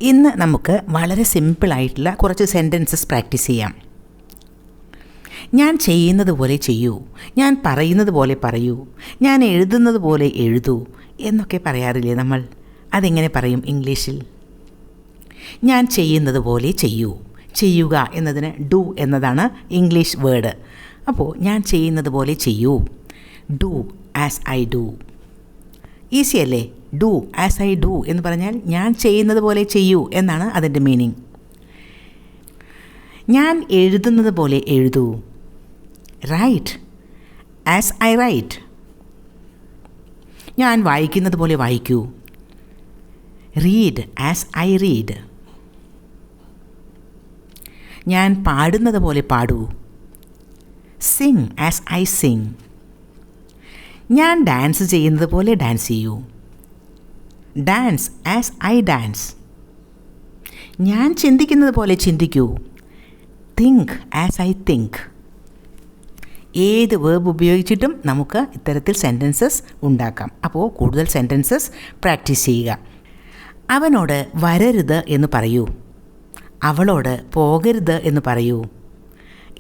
ഇന്ന് നമുക്ക് വളരെ സിമ്പിളായിട്ടുള്ള കുറച്ച് സെൻറ്റൻസസ് പ്രാക്ടീസ് ചെയ്യാം. ഞാൻ ചെയ്യുന്നത് പോലെ ചെയ്യൂ, ഞാൻ പറയുന്നത് പോലെ പറയൂ, ഞാൻ എഴുതുന്നത് പോലെ എഴുതൂ എന്നൊക്കെ പറയാറില്ലേ നമ്മൾ? അതെങ്ങനെ പറയും ഇംഗ്ലീഷിൽ? ഞാൻ ചെയ്യുന്നത് പോലെ ചെയ്യൂ. ചെയ്യുക എന്നതിന് ഡു എന്നതാണ് ഇംഗ്ലീഷ് വേർഡ്. അപ്പോൾ ഞാൻ ചെയ്യുന്നത് പോലെ ചെയ്യൂ. Do as I do. Easy അല്ലേ? ഡു ആസ് ഐ ഡു എന്ന് പറഞ്ഞാൽ ഞാൻ ചെയ്യുന്നത് പോലെ ചെയ്യൂ എന്നാണ് അതിൻ്റെ മീനിങ്. ഞാൻ എഴുതുന്നത് പോലെ എഴുതൂ. Write as I write. ഞാൻ വായിക്കുന്നത് പോലെ വായിക്കൂ. Read as I read. ഞാൻ പാടുന്നത് പോലെ പാടൂ. Sing as I sing. ഞാൻ ഡാൻസ് ചെയ്യുന്നത് പോലെ ഡാൻസ് ചെയ്യൂ. Dance as I dance. ഞാൻ ചിന്തിക്കുന്നത് പോലെ ചിന്തിക്കൂ. Think as I think. ഏത് വേർബ് ഉപയോഗിച്ചിട്ടും നമുക്ക് ഇത്തരത്തിൽ സെൻറ്റൻസസ് ഉണ്ടാക്കാം. അപ്പോൾ കൂടുതൽ സെൻറ്റൻസസ് പ്രാക്ടീസ് ചെയ്യുക. അവനോട് വരരുത് എന്ന് പറയൂ. അവളോട് പോകരുത് എന്ന് പറയൂ.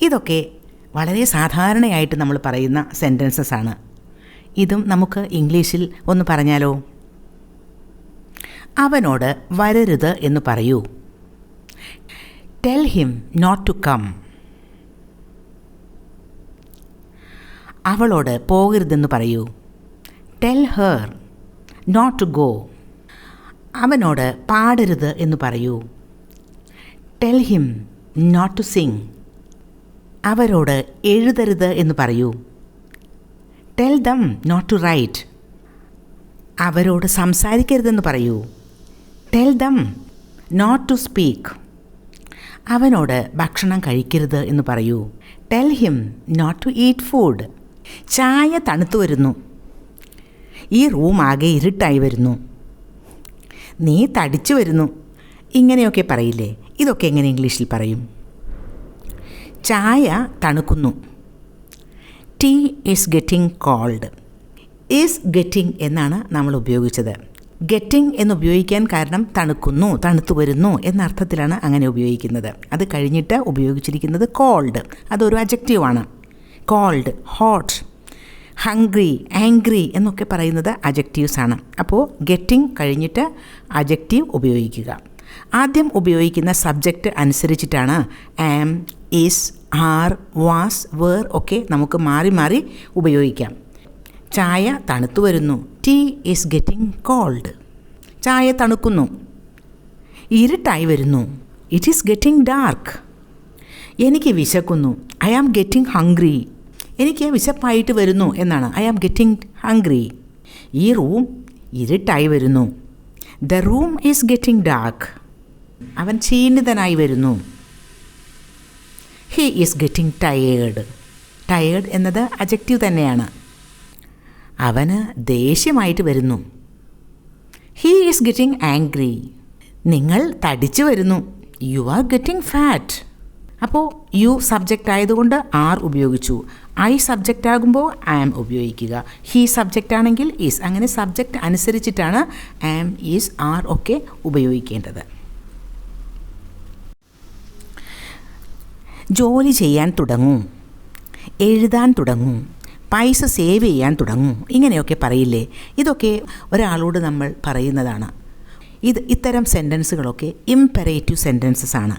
ഇതൊക്കെ വളരെ സാധാരണയായിട്ട് നമ്മൾ പറയുന്ന സെൻറ്റൻസസ് ആണ്. ഇതും നമുക്ക് ഇംഗ്ലീഷിൽ ഒന്ന് പറഞ്ഞാലോ? അവനോട് വരരുത് എന്ന് പറയൂ. Tell him not to come. അവളോട് പോകരുതെന്ന് പറയൂ. Tell her not to go. അവനോട് പാടരുത് എന്ന് പറയൂ. Tell him not to sing. അവരോട് എഴുതരുത് എന്ന് പറയൂ. Tell them not to write. അവരോട് സംസാരിക്കരുതെന്ന് പറയൂ. Tell them not to speak. അവനോട് ഭക്ഷണം കഴിക്കരുത് എന്ന് പറയൂ. Tell him not to eat food. ചായ തണുത്തു വരുന്നു. ഈ റൂം ആകെ ഇരുട്ടായി വരുന്നു. നീ തടിച്ചു വരുന്നു. ഇങ്ങനെയൊക്കെ പറയില്ലേ? ഇതൊക്കെ എങ്ങനെ ഇംഗ്ലീഷിൽ പറയും? ചായ തണുക്കുന്നു. Tea is getting cold. Is getting എന്നാണ് നമ്മൾ ഉപയോഗിച്ചത്. ഗെറ്റിംഗ് എന്ന് ഉപയോഗിക്കാൻ കാരണം തണുക്കുന്നു, തണുത്തു വരുന്നു എന്നർത്ഥത്തിലാണ് അങ്ങനെ ഉപയോഗിക്കുന്നത്. അത് കഴിഞ്ഞിട്ട് ഉപയോഗിച്ചിരിക്കുന്നത് കോൾഡ്. അതൊരു അജക്റ്റീവാണ്. കോൾഡ്, ഹോട്ട്, ഹംഗ്രി, ആംഗ്രി എന്നൊക്കെ പറയുന്നത് അജക്റ്റീവ്സ് ആണ്. അപ്പോൾ ഗെറ്റിംഗ് കഴിഞ്ഞിട്ട് അജക്റ്റീവ് ഉപയോഗിക്കുക. ആദ്യം ഉപയോഗിക്കുന്ന സബ്ജക്റ്റ് അനുസരിച്ചിട്ടാണ് am, is, are, was, were ഒക്കെ നമുക്ക് മാറി മാറി ഉപയോഗിക്കാം. ചായ തണുത്തു വരുന്നു. Tea is getting cold. ചായ തണുക്കുന്നു. ഇരുട്ടായി വരുന്നു. It is getting dark. എനിക്ക് വിശക്കുന്നു. I am getting hungry. എനിക്ക് വിശപ്പായിട്ട് വരുന്നു എന്നാണ്. I am getting hungry. ഈ റൂം ഇരുട്ടായി വരുന്നു. The room is getting dark. അവൻ ക്ഷീണിതനായി വരുന്നു. He is getting tired. Tired എന്നത് അജക്റ്റീവ് തന്നെയാണ്. അവന് ദേഷ്യമായിട്ട് വരുന്നു. He is getting angry. നിങ്ങൾ തടിച്ചു വരുന്നു. You are getting fat. അപ്പോൾ യു സബ്ജക്റ്റ് ആയതുകൊണ്ട് ആർ ഉപയോഗിച്ചു. ഐ സബ്ജക്റ്റ് ആകുമ്പോൾ ആം ഉപയോഗിക്കുക. ഹി സബ്ജക്റ്റ് ആണെങ്കിൽ ഈസ്. അങ്ങനെ സബ്ജക്റ്റ് അനുസരിച്ചിട്ടാണ് ആം, ഈസ്, ആർ ഒക്കെ ഉപയോഗിക്കേണ്ടത്. ജോലി ചെയ്യാൻ തുടങ്ങൂ. എഴുതാൻ തുടങ്ങൂ. പൈസ സേവ് ചെയ്യാൻ തുടങ്ങൂ. ഇങ്ങനെയൊക്കെ പറയില്ലേ? ഇതൊക്കെ ഒരാളോട് നമ്മൾ പറയുന്നതാണ്. ഇത്തരം സെൻറ്റൻസുകളൊക്കെ ഇംപെറേറ്റീവ് സെൻറ്റൻസസ് ആണ്.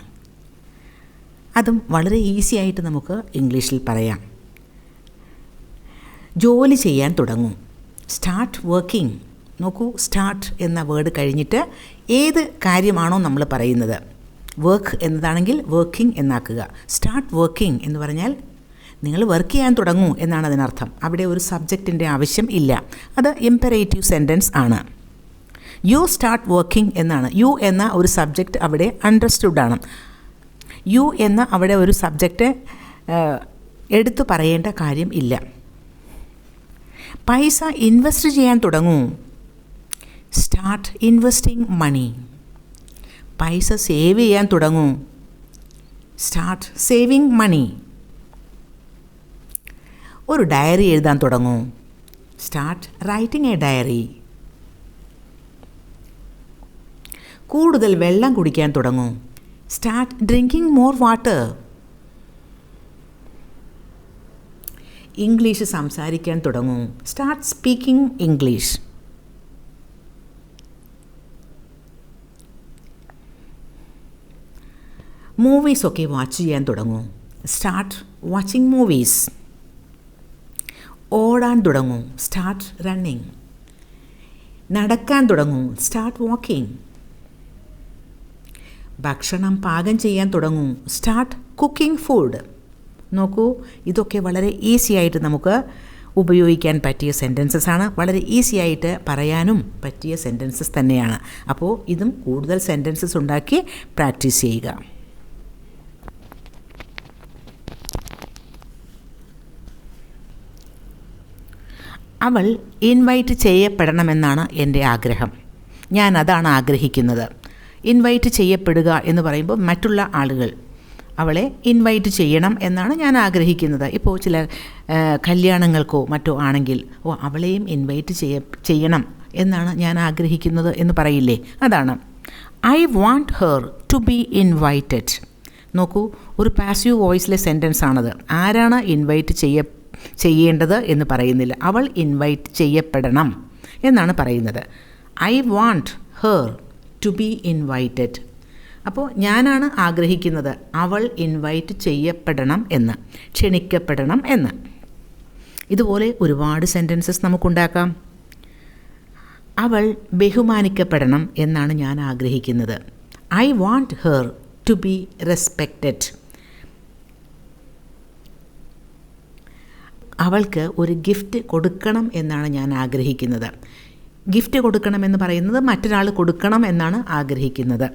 അതും വളരെ ഈസി ആയിട്ട് നമുക്ക് ഇംഗ്ലീഷിൽ പറയാം. ജോലി ചെയ്യാൻ തുടങ്ങൂ. Start working. നോക്കൂ, സ്റ്റാർട്ട് എന്ന വേർഡ് കഴിഞ്ഞിട്ട് ഏത് കാര്യമാണോ നമ്മൾ പറയുന്നത്, വർക്ക് എന്നതാണെങ്കിൽ വർക്കിംഗ് എന്നാക്കുക. സ്റ്റാർട്ട് വർക്കിംഗ് എന്ന് പറഞ്ഞാൽ നിങ്ങൾ വർക്ക് ചെയ്യാൻ തുടങ്ങൂ എന്നാണ് അതിനർത്ഥം. അവിടെ ഒരു സബ്ജക്റ്റിൻ്റെ ആവശ്യം ഇല്ല. അത് ഇംപെറേറ്റീവ് സെൻറ്റൻസ് ആണ്. യു സ്റ്റാർട്ട് വർക്കിംഗ് എന്നാണ്. യു എന്ന ഒരു സബ്ജക്റ്റ് അവിടെ അണ്ടർസ്റ്റുഡാണ്. യു എന്ന അവിടെ ഒരു സബ്ജക്റ്റ് എടുത്തു പറയേണ്ട കാര്യം ഇല്ല. പൈസ ഇൻവെസ്റ്റ് ചെയ്യാൻ തുടങ്ങൂ. സ്റ്റാർട്ട് ഇൻവെസ്റ്റിംഗ് മണി. പൈസ സേവ് ചെയ്യാൻ തുടങ്ങൂ. സ്റ്റാർട്ട് സേവിങ് മണി. ഒരു ഡയറി എഴുതാൻ തുടങ്ങൂ. Start writing a diary. കൂടുതൽ വെള്ളം കുടിക്കാൻ തുടങ്ങൂ. Start drinking more water. English സംസാരിക്കാൻ തുടങ്ങൂ. Start speaking English. മൂവീസൊക്കെ വാച്ച് ചെയ്യാൻ തുടങ്ങൂ. Start watching movies. ഓടാൻ തുടങ്ങൂ. Start running. നടക്കാൻ തുടങ്ങൂ. Start walking. ഭക്ഷണം പാകം ചെയ്യാൻ തുടങ്ങൂ. Start cooking food. നോക്കൂ, ഇതൊക്കെ വളരെ ഈസി ആയിട്ട് നമുക്ക് ഉപയോഗിക്കാൻ പറ്റിയ സെൻറ്റൻസസ് ആണ്. വളരെ ഈസി ആയിട്ട് പറയാനും പറ്റിയ സെൻറ്റൻസസ് തന്നെയാണ്. അപ്പോൾ ഇതും കൂടുതൽ സെൻറ്റൻസസ് ഉണ്ടാക്കി പ്രാക്ടീസ് ചെയ്യുക. അവൾ ഇൻവൈറ്റ് ചെയ്യപ്പെടണമെന്നാണ് എൻ്റെ ആഗ്രഹം. ഞാൻ അതാണ് ആഗ്രഹിക്കുന്നത്. ഇൻവൈറ്റ് ചെയ്യപ്പെടുക എന്ന് പറയുമ്പോൾ മറ്റുള്ള ആളുകൾ അവളെ ഇൻവൈറ്റ് ചെയ്യണം എന്നാണ് ഞാൻ ആഗ്രഹിക്കുന്നത്. ഇപ്പോൾ ചില കല്യാണങ്ങൾക്കോ മറ്റോ ആണെങ്കിൽ അവളെയും ഇൻവൈറ്റ് ചെയ്യണം എന്നാണ് ഞാൻ ആഗ്രഹിക്കുന്നത് എന്ന് പറയില്ലേ, അതാണ്. I want her to be invited. നോക്കൂ, ഒരു പാസീവ് വോയിസിലെ സെൻറ്റൻസ് ആണത്. ആരാണ് ഇൻവൈറ്റ് ചെയ്യേണ്ടത് എന്ന് പറയുന്നില്ല. അവൾ ഇൻവൈറ്റ് ചെയ്യപ്പെടണം എന്നാണ് പറയുന്നത്. I want her to be invited. അപ്പോൾ ഞാനാണ് ആഗ്രഹിക്കുന്നത് അവൾ ഇൻവൈറ്റ് ചെയ്യപ്പെടണം എന്ന്, ക്ഷണിക്കപ്പെടണം എന്ന്. ഇതുപോലെ ഒരുപാട് സെൻറ്റൻസസ് നമുക്കുണ്ടാക്കാം. അവൾ ബഹുമാനിക്കപ്പെടണം എന്നാണ് ഞാൻ ആഗ്രഹിക്കുന്നത്. I want her to be respected. അവൾക്ക് ഒരു ഗിഫ്റ്റ് കൊടുക്കണം എന്നാണ് ഞാൻ ആഗ്രഹിക്കുന്നത്. ഗിഫ്റ്റ് കൊടുക്കണമെന്ന് പറയുന്നത് മറ്റൊരാൾ കൊടുക്കണം എന്നാണ് ആഗ്രഹിക്കുന്നത്.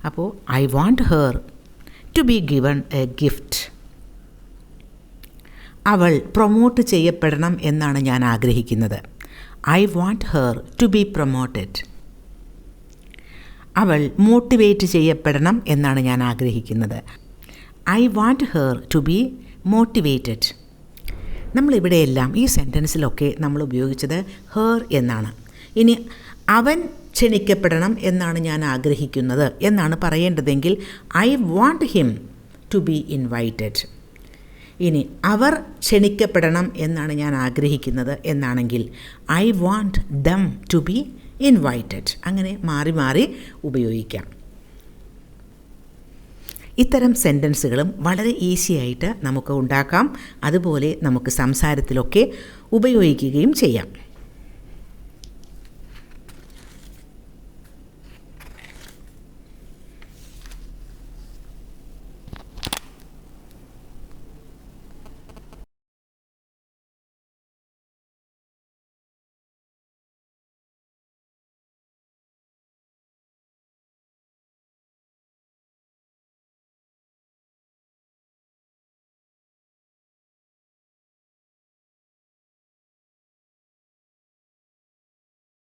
അപ്പോൾ I want her to be given a gift. അവൾ പ്രൊമോട്ട് ചെയ്യപ്പെടണം എന്നാണ് ഞാൻ ആഗ്രഹിക്കുന്നത്. I want her to be promoted. അവൾ മോട്ടിവേറ്റ് ചെയ്യപ്പെടണം എന്നാണ് ഞാൻ ആഗ്രഹിക്കുന്നത്. I want her to be motivated. നമ്മളിവിടെയെല്ലാം ഈ സെൻറ്റൻസിലൊക്കെ നമ്മൾ ഉപയോഗിച്ചത് ഹെർ എന്നാണ്. ഇനി അവൻ ക്ഷണിക്കപ്പെടണം എന്നാണ് ഞാൻ ആഗ്രഹിക്കുന്നത് എന്നാണ് പറയേണ്ടതെങ്കിൽ I want him to be invited. ഇനി അവർ ക്ഷണിക്കപ്പെടണം എന്നാണ് ഞാൻ ആഗ്രഹിക്കുന്നത് എന്നാണെങ്കിൽ I want them to be invited. അങ്ങനെ മാറി മാറി ഉപയോഗിക്കാം. ഇത്തരം സെൻറ്റൻസുകളും വളരെ ഈസി ആയിട്ട് നമുക്ക് ഉണ്ടാക്കാം. അതുപോലെ നമുക്ക് സംസാരത്തിലൊക്കെ ഉപയോഗിക്കുകയും ചെയ്യാം.